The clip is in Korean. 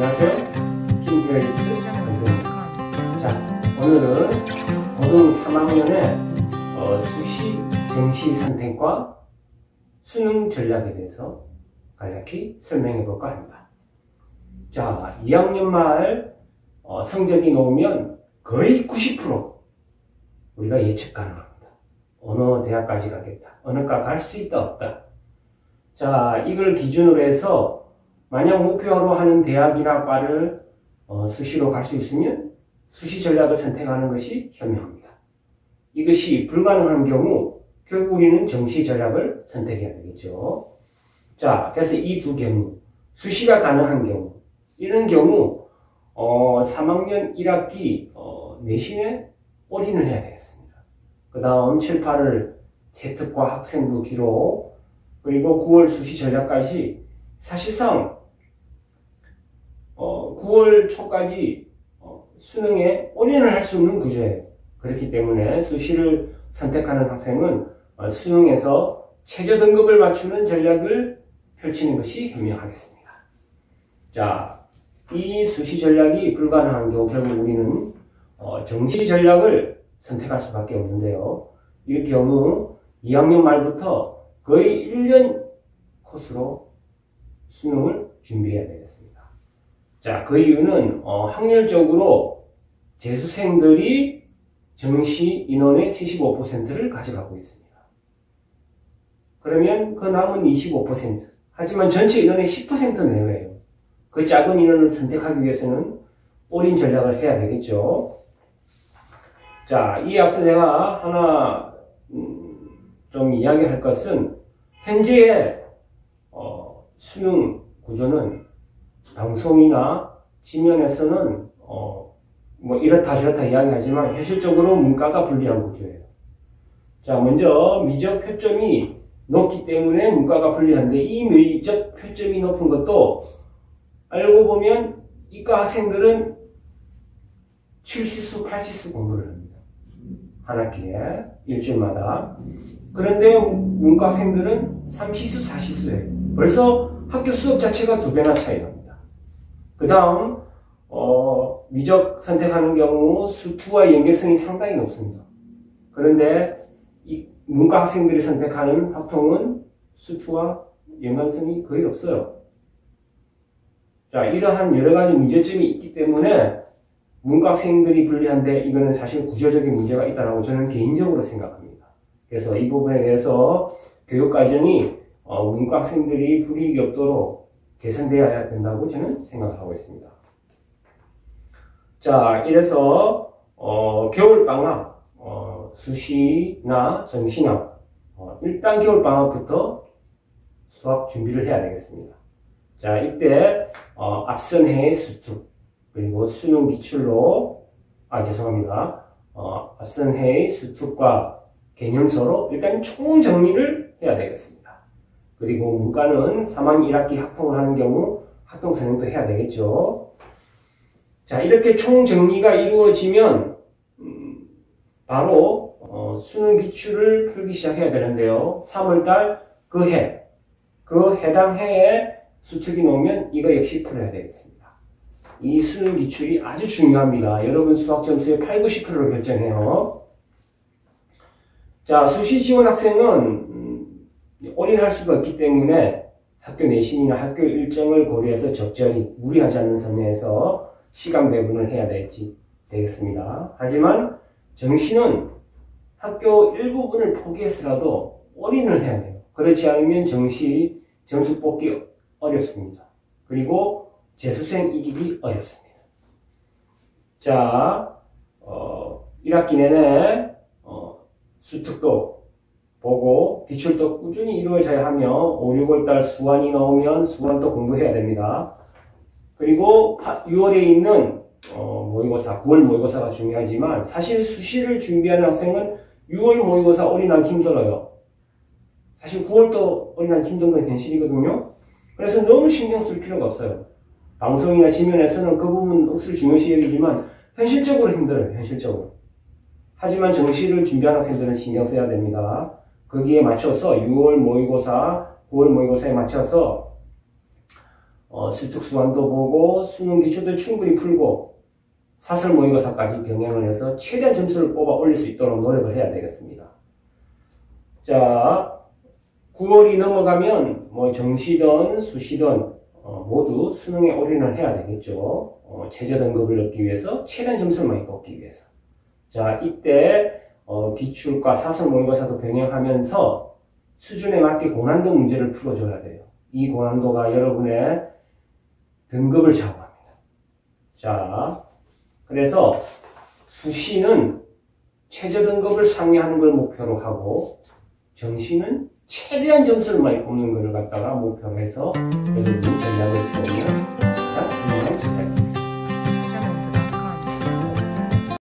안녕하세요. 김재열 선생님. 자, 오늘은 고등 3학년의 수시 정시 선택과 수능 전략에 대해서 간략히 설명해 볼까 합니다. 자, 2학년 말 성적이 나오면 거의 90% 우리가 예측 가능합니다. 어느 대학까지 가겠다, 어느 과 갈 수 있다 없다. 자, 이걸 기준으로 해서 만약 목표로 하는 대학이나 과를 수시로 갈 수 있으면 수시 전략을 선택하는 것이 현명합니다. 이것이 불가능한 경우 결국 우리는 정시 전략을 선택해야 되겠죠. 자, 그래서 이 두 경우, 수시가 가능한 경우, 이런 경우 3학년 1학기 내신에 올인을 해야 되겠습니다. 그 다음 7, 8월 세특과 학생부 기록, 그리고 9월 수시 전략까지 사실상 9월 초까지 수능에 올인을 할 수 있는 구조예요. 그렇기 때문에 수시를 선택하는 학생은 수능에서 최저 등급을 맞추는 전략을 펼치는 것이 현명하겠습니다. 자, 이 수시 전략이 불가능한 경우 결국 우리는 정시 전략을 선택할 수밖에 없는데요. 이 경우 2학년 말부터 거의 1년 코스로 수능을 준비해야 되겠습니다. 자, 그 이유는 확률적으로 재수생들이 정시 인원의 75%를 가져가고 있습니다. 그러면 그 남은 25%, 하지만 전체 인원의 10% 내외예요. 그 작은 인원을 선택하기 위해서는 올인 전략을 해야 되겠죠. 자, 이에 앞서 제가 하나 좀 이야기할 것은 현재의 수능 구조는 방송이나 지면에서는 뭐 이렇다 저렇다 이야기하지만 현실적으로 문과가 불리한 구조예요. 자, 먼저 미적 표점이 높기 때문에 문과가 불리한데, 이 미적 표점이 높은 것도 알고 보면 이과 학생들은 7시수, 8시수 공부를 합니다. 한 학기에 일주일마다. 그런데 문과 학생들은 3시수, 4시수예요. 벌써 학교 수업 자체가 2배나 차이 납니다. 그 다음 미적 선택하는 경우 수투와 연계성이 상당히 높습니다. 그런데 이 문과 학생들이 선택하는 확통은 수투와 연관성이 거의 없어요. 자, 이러한 여러 가지 문제점이 있기 때문에 문과 학생들이 불리한데, 이거는 사실 구조적인 문제가 있다고 저는 개인적으로 생각합니다. 그래서 이 부분에 대해서 교육과정이 문과 학생들이 불이익이 없도록 개선되어야 된다고 저는 생각을 하고 있습니다. 자, 이래서 겨울방학 수시나 정시나 일단 겨울방학부터 수학 준비를 해야 되겠습니다. 자, 이때 앞선 해의 수특, 그리고 수능 기출로 앞선 해의 수특과 개념서로 일단 총정리를 해야 되겠습니다. 그리고 문과는 3학년 1학기 학통을 하는 경우 학통 선행도 해야 되겠죠. 자, 이렇게 총정리가 이루어지면 바로 수능 기출을 풀기 시작해야 되는데요. 3월달 그 해당 해에 수특이 나오면 이거 역시 풀어야 되겠습니다. 이 수능 기출이 아주 중요합니다. 여러분 수학 점수의 8, 90%를 결정해요. 자, 수시 지원 학생은 올인할 수가 없기 때문에 학교 내신이나 학교 일정을 고려해서 적절히 무리하지 않는 선 내에서 시간 배분을 해야 되겠습니다. 하지만 정시는 학교 일부분을 포기해서라도 올인을 해야 돼요. 그렇지 않으면 정시 점수 뽑기 어렵습니다. 그리고 재수생 이기기 어렵습니다. 자, 1학기 내내 수특도 보고 기출도 꾸준히 이루어져야 하며 5, 6월달 수완이 나오면 수완도 공부해야 됩니다. 그리고 6월에 있는 모의고사, 9월 모의고사가 중요하지만 사실 수시를 준비하는 학생은 6월 모의고사 올인하기 힘들어요. 사실 9월도 올인하기 힘든 건 현실이거든요. 그래서 너무 신경 쓸 필요가 없어요. 방송이나 지면에서는 그 부분 억수로 중요시 여기지만 현실적으로 힘들어요. 현실적으로. 하지만 정시를 준비하는 학생들은 신경 써야 됩니다. 거기에 맞춰서 6월 모의고사, 9월 모의고사에 맞춰서 수특수완도 보고 수능 기출도 충분히 풀고 사설 모의고사까지 병행을 해서 최대한 점수를 뽑아 올릴 수 있도록 노력을 해야 되겠습니다. 자, 9월이 넘어가면 뭐 정시든 수시든 모두 수능에 올인을 해야 되겠죠. 최저 등급을 얻기 위해서 최대한 점수를 많이 뽑기 위해서. 자, 이때 기출과 사설 모의고사도 병행하면서 수준에 맞게 고난도 문제를 풀어줘야 돼요. 이 고난도가 여러분의 등급을 좌우합니다. 자, 그래서 수시는 최저 등급을 상회하는 걸 목표로 하고 정시는 최대한 점수를 많이 뽑는 걸 갖다가 목표로 해서 여러분이 전략을 세우면 가장